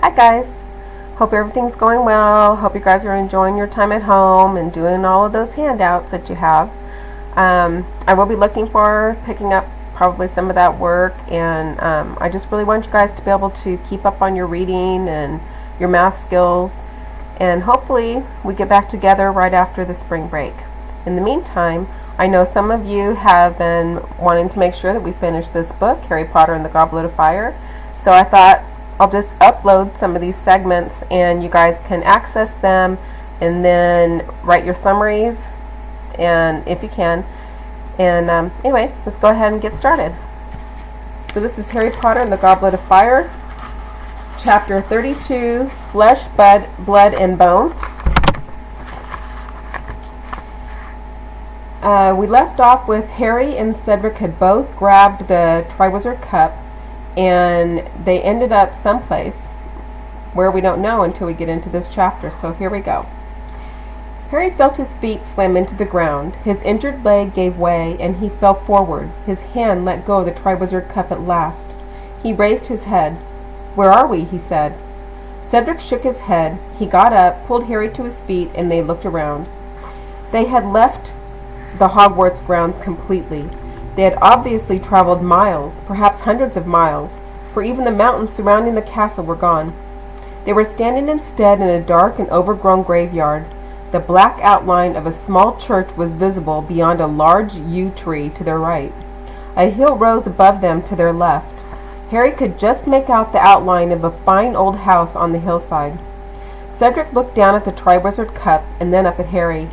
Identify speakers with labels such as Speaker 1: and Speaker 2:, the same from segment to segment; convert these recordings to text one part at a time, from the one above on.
Speaker 1: Hi guys, hope everything's going well. Hope you guys are enjoying your time at home and doing all of those handouts that you have. I will be picking up probably some of that work, and I just really want you guys to be able to keep up on your reading and your math skills, and hopefully we get back together right after the spring break. In the meantime, I know some of you have been wanting to make sure that we finish this book, Harry Potter and the Goblet of Fire, so I thought I'll just upload some of these segments and you guys can access them and then write your summaries, and if you can. And anyway, let's go ahead and get started. So this is Harry Potter and the Goblet of Fire, Chapter 32, Flesh, Blood, and Bone. We left off with Harry and Cedric had both grabbed the Triwizard Cup, and they ended up someplace where we don't know until we get into this chapter, so here we go. Harry felt his feet slam into the ground. His injured leg gave way, and he fell forward. His hand let go of the Triwizard Cup at last. He raised his head. "Where are we?" he said. Cedric shook his head. He got up, pulled Harry to his feet, and they looked around. They had left the Hogwarts grounds completely. They had obviously traveled miles, perhaps hundreds of miles, for even the mountains surrounding the castle were gone. They were standing instead in a dark and overgrown graveyard. The black outline of a small church was visible beyond a large yew tree to their right. A hill rose above them to their left. Harry could just make out the outline of a fine old house on the hillside. Cedric looked down at the Triwizard Cup and then up at Harry.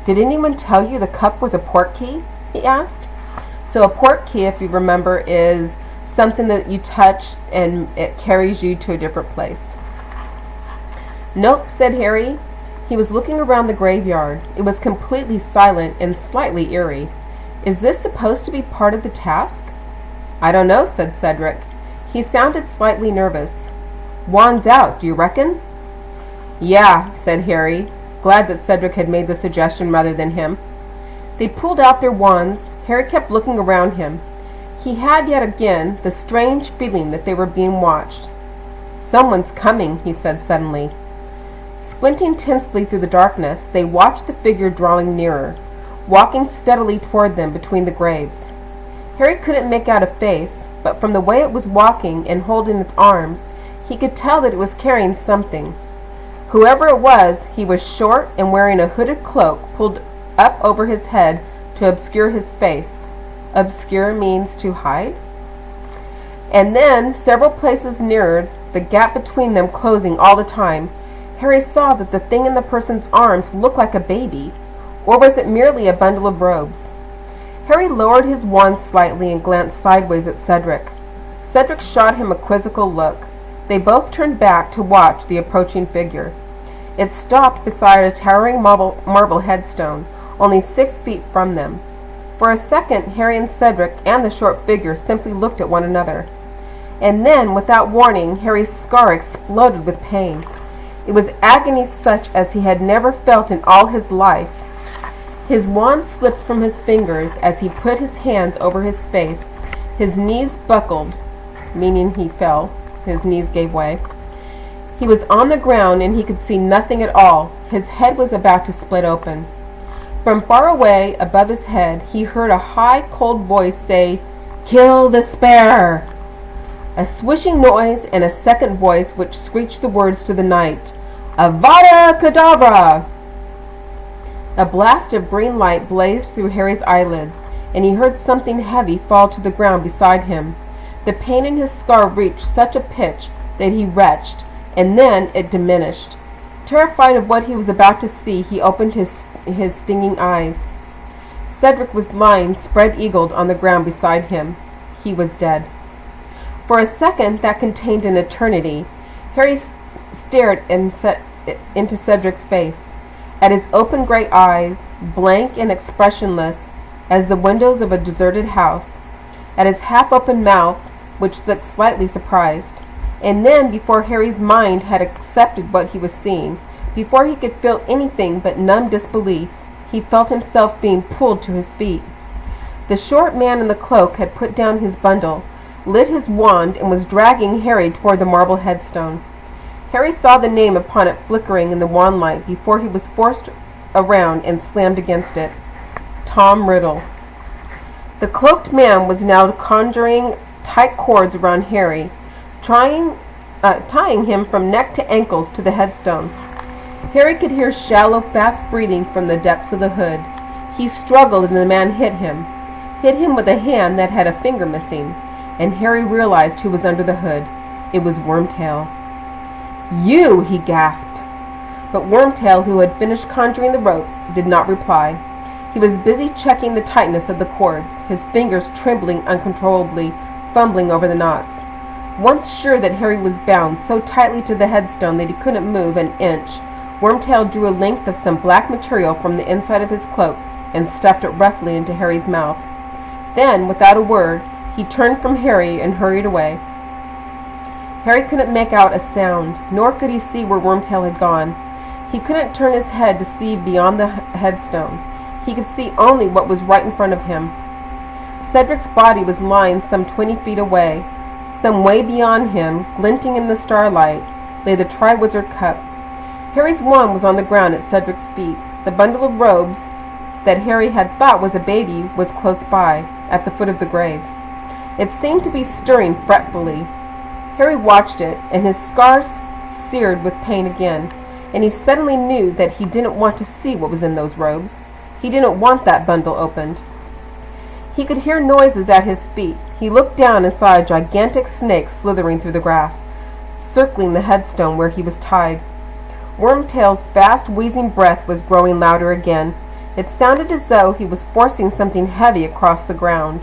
Speaker 1: "Did anyone tell you the cup was a portkey?" he asked. So a portkey, if you remember, is something that you touch and it carries you to a different place. "Nope," said Harry. He was looking around the graveyard. It was completely silent and slightly eerie. "Is this supposed to be part of the task?" "I don't know," said Cedric. He sounded slightly nervous. "Wands out, do you reckon?" "Yeah," said Harry, glad that Cedric had made the suggestion rather than him. They pulled out their wands. Harry kept looking around him. He had yet again the strange feeling that they were being watched. "Someone's coming," he said suddenly. Squinting tensely through the darkness, they watched the figure drawing nearer, walking steadily toward them between the graves. Harry couldn't make out a face, but from the way it was walking and holding its arms, he could tell that it was carrying something. Whoever it was, he was short and wearing a hooded cloak pulled up over his head to obscure his face. Obscure means to hide. And then, several places nearer, the gap between them closing all the time, Harry saw that the thing in the person's arms looked like a baby, or was it merely a bundle of robes? Harry lowered his wand slightly and glanced sideways at Cedric. Cedric shot him a quizzical look. They both turned back to watch the approaching figure. It stopped beside a towering marble headstone, only 6 feet from them. For a second, Harry and Cedric and the short figure simply looked at one another. And then, without warning, Harry's scar exploded with pain. It was agony such as he had never felt in all his life. His wand slipped from his fingers as he put his hands over his face. His knees buckled, meaning he fell. His knees gave way. He was on the ground and he could see nothing at all. His head was about to split open. From far away, above his head, he heard a high, cold voice say, "Kill the spare!" A swishing noise and a second voice which screeched the words to the night, "Avada Kedavra!" A blast of green light blazed through Harry's eyelids, and he heard something heavy fall to the ground beside him. The pain in his scar reached such a pitch that he retched, and then it diminished. Terrified of what he was about to see, he opened his stinging eyes. Cedric was lying spread-eagled on the ground beside him. He was dead. For a second that contained an eternity, Harry stared into Cedric's face, at his open gray eyes, blank and expressionless as the windows of a deserted house, at his half-open mouth, which looked slightly surprised. And then, before Harry's mind had accepted what he was seeing, before he could feel anything but numb disbelief, he felt himself being pulled to his feet. The short man in the cloak had put down his bundle, lit his wand, and was dragging Harry toward the marble headstone. Harry saw the name upon it flickering in the wand light before he was forced around and slammed against it. Tom Riddle. The cloaked man was now conjuring tight cords around Harry, tying him from neck to ankles to the headstone. Harry could hear shallow, fast breathing from the depths of the hood. He struggled and the man hit him with a hand that had a finger missing, and Harry realized who was under the hood. It was Wormtail. "You!" he gasped. But Wormtail, who had finished conjuring the ropes, did not reply. He was busy checking the tightness of the cords, his fingers trembling uncontrollably, fumbling over the knots. Once sure that Harry was bound so tightly to the headstone that he couldn't move an inch, Wormtail drew a length of some black material from the inside of his cloak and stuffed it roughly into Harry's mouth. Then, without a word, he turned from Harry and hurried away. Harry couldn't make out a sound, nor could he see where Wormtail had gone. He couldn't turn his head to see beyond the headstone. He could see only what was right in front of him. Cedric's body was lying some 20 feet away. Some way beyond him, glinting in the starlight, lay the Triwizard Cup. Harry's wand was on the ground at Cedric's feet. The bundle of robes that Harry had thought was a baby was close by, at the foot of the grave. It seemed to be stirring fretfully. Harry watched it, and his scar seared with pain again, and he suddenly knew that he didn't want to see what was in those robes. He didn't want that bundle opened. He could hear noises at his feet. He looked down and saw a gigantic snake slithering through the grass, circling the headstone where he was tied. Wormtail's fast, wheezing breath was growing louder again. It sounded as though he was forcing something heavy across the ground.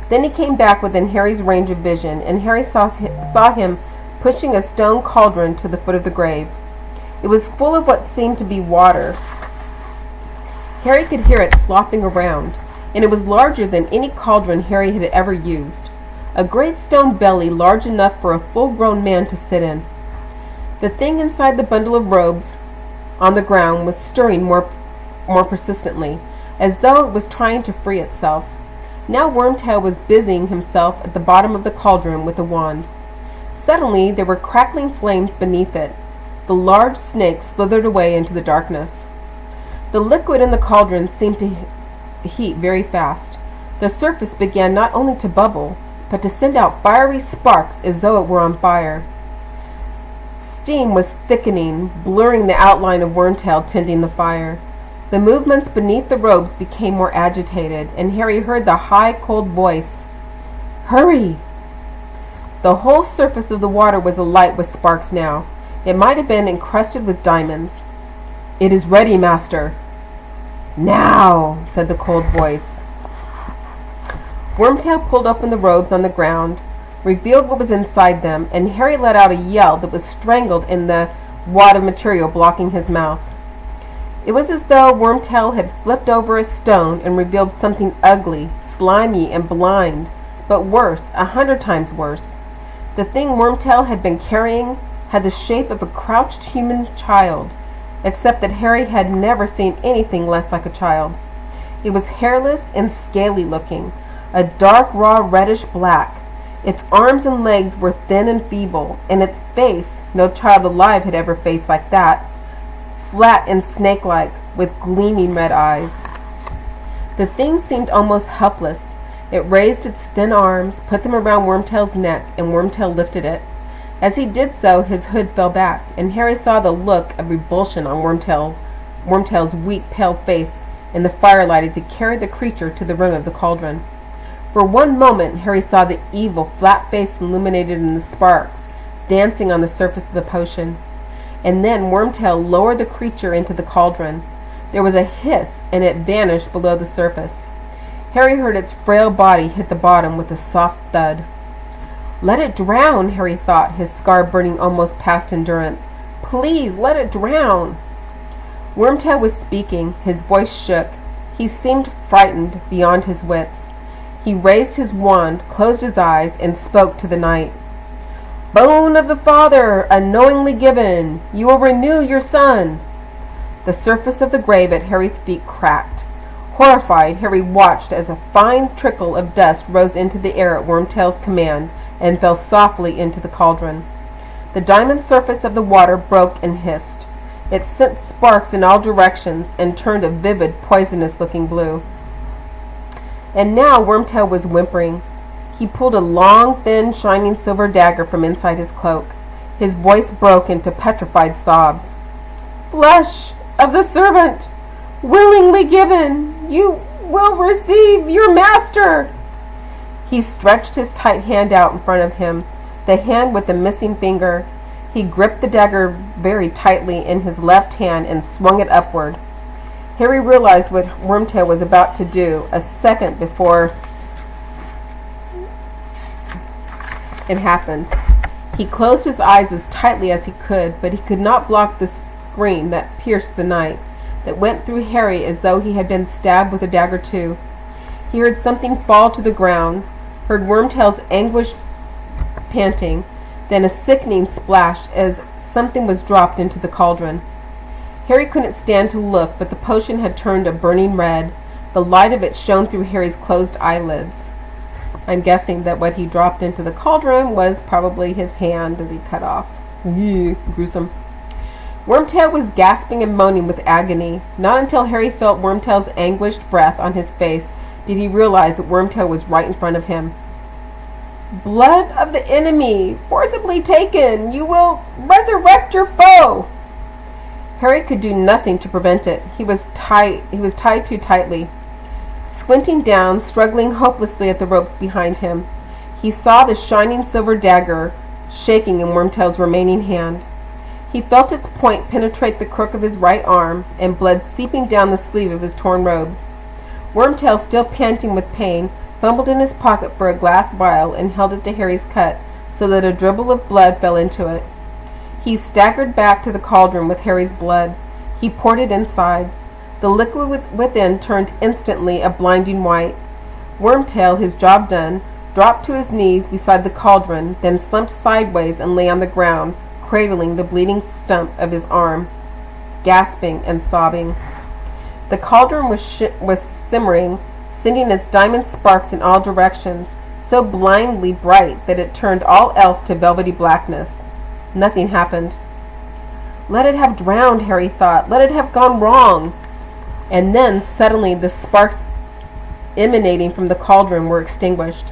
Speaker 1: Then he came back within Harry's range of vision, and Harry saw him pushing a stone cauldron to the foot of the grave. It was full of what seemed to be water. Harry could hear it slopping around, and it was larger than any cauldron Harry had ever used. A great stone belly large enough for a full-grown man to sit in. The thing inside the bundle of robes on the ground was stirring more persistently, as though it was trying to free itself. Now Wormtail was busying himself at the bottom of the cauldron with a wand. Suddenly there were crackling flames beneath it. The large snake slithered away into the darkness. The liquid in the cauldron seemed to heat very fast. The surface began not only to bubble, but to send out fiery sparks as though it were on fire. Steam was thickening, blurring the outline of Wormtail tending the fire. The movements beneath the robes became more agitated, and Harry heard the high, cold voice. "Hurry!" The whole surface of the water was alight with sparks now. It might have been encrusted with diamonds. "It is ready, master." "Now," said the cold voice. Wormtail pulled open the robes on the ground, revealed what was inside them, and Harry let out a yell that was strangled in the wad of material blocking his mouth. It was as though Wormtail had flipped over a stone and revealed something ugly, slimy, and blind, but worse, 100 times worse. The thing Wormtail had been carrying had the shape of a crouched human child, except that Harry had never seen anything less like a child. It was hairless and scaly looking, a dark, raw, reddish black. Its arms and legs were thin and feeble, and its face, no child alive had ever faced like that, flat and snake-like, with gleaming red eyes. The thing seemed almost helpless. It raised its thin arms, put them around Wormtail's neck, and Wormtail lifted it. As he did so, his hood fell back, and Harry saw the look of revulsion on Wormtail's weak, pale face in the firelight as he carried the creature to the rim of the cauldron. For one moment, Harry saw the evil, flat face illuminated in the sparks, dancing on the surface of the potion. And then Wormtail lowered the creature into the cauldron. There was a hiss, and it vanished below the surface. Harry heard its frail body hit the bottom with a soft thud. "Let it drown," Harry thought, his scar burning almost past endurance. "Please, let it drown." Wormtail was speaking. His voice shook. He seemed frightened beyond his wits. He raised his wand, closed his eyes, and spoke to the night. "Bone of the Father, unknowingly given, you will renew your son." The surface of the grave at Harry's feet cracked. Horrified, Harry watched as a fine trickle of dust rose into the air at Wormtail's command and fell softly into the cauldron. The diamond surface of the water broke and hissed. It sent sparks in all directions and turned a vivid, poisonous-looking blue. And now Wormtail was whimpering. He pulled a long, thin, shining silver dagger from inside his cloak. His voice broke into petrified sobs. "Flesh of the servant, willingly given, you will receive your master." He stretched his tight hand out in front of him, the hand with the missing finger. He gripped the dagger very tightly in his left hand and swung it upward. Harry realized what Wormtail was about to do a second before it happened. He closed his eyes as tightly as he could, but he could not block the scream that pierced the night, that went through Harry as though he had been stabbed with a dagger too. He heard something fall to the ground, heard Wormtail's anguished panting, then a sickening splash as something was dropped into the cauldron. Harry couldn't stand to look, but the potion had turned a burning red. The light of it shone through Harry's closed eyelids. I'm guessing that what he dropped into the cauldron was probably his hand that he cut off. Gruesome. Wormtail was gasping and moaning with agony. Not until Harry felt Wormtail's anguished breath on his face did he realize that Wormtail was right in front of him. "Blood of the enemy, forcibly taken! You will resurrect your foe!" Harry could do nothing to prevent it. He was tied too tightly. Squinting down, struggling hopelessly at the ropes behind him, he saw the shining silver dagger shaking in Wormtail's remaining hand. He felt its point penetrate the crook of his right arm, and blood seeping down the sleeve of his torn robes. Wormtail, still panting with pain, fumbled in his pocket for a glass vial and held it to Harry's cut so that a dribble of blood fell into it. He staggered back to the cauldron with Harry's blood. He poured it inside. The liquid within turned instantly a blinding white. Wormtail, his job done, dropped to his knees beside the cauldron, then slumped sideways and lay on the ground, cradling the bleeding stump of his arm, gasping and sobbing. The cauldron was simmering, sending its diamond sparks in all directions, so blindly bright that it turned all else to velvety blackness. Nothing happened. Let it have drowned, Harry thought. Let it have gone wrong. And then, suddenly, the sparks emanating from the cauldron were extinguished.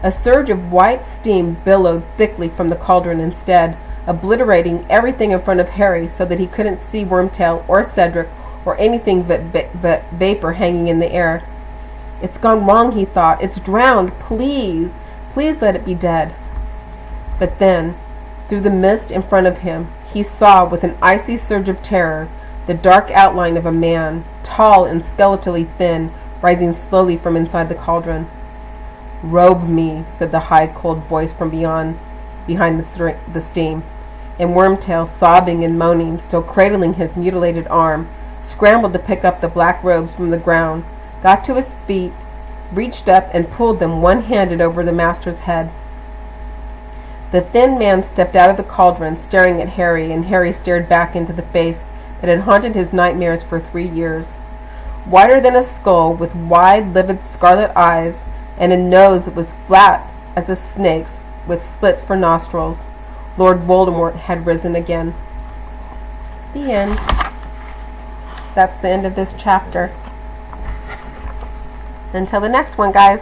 Speaker 1: A surge of white steam billowed thickly from the cauldron instead, obliterating everything in front of Harry so that he couldn't see Wormtail or Cedric or anything but vapor hanging in the air. "It's gone wrong," he thought. "It's drowned. Please, please let it be dead." But then, through the mist in front of him, he saw with an icy surge of terror the dark outline of a man, tall and skeletally thin, rising slowly from inside the cauldron. "Robe me," said the high, cold voice from behind the steam, and Wormtail, sobbing and moaning, still cradling his mutilated arm, scrambled to pick up the black robes from the ground, got to his feet, reached up and pulled them one-handed over the master's head. The thin man stepped out of the cauldron, staring at Harry, and Harry stared back into the face that had haunted his nightmares for 3 years. Whiter than a skull, with wide, livid scarlet eyes, and a nose that was flat as a snake's, with slits for nostrils, Lord Voldemort had risen again. The end. That's the end of this chapter. Until the next one, guys.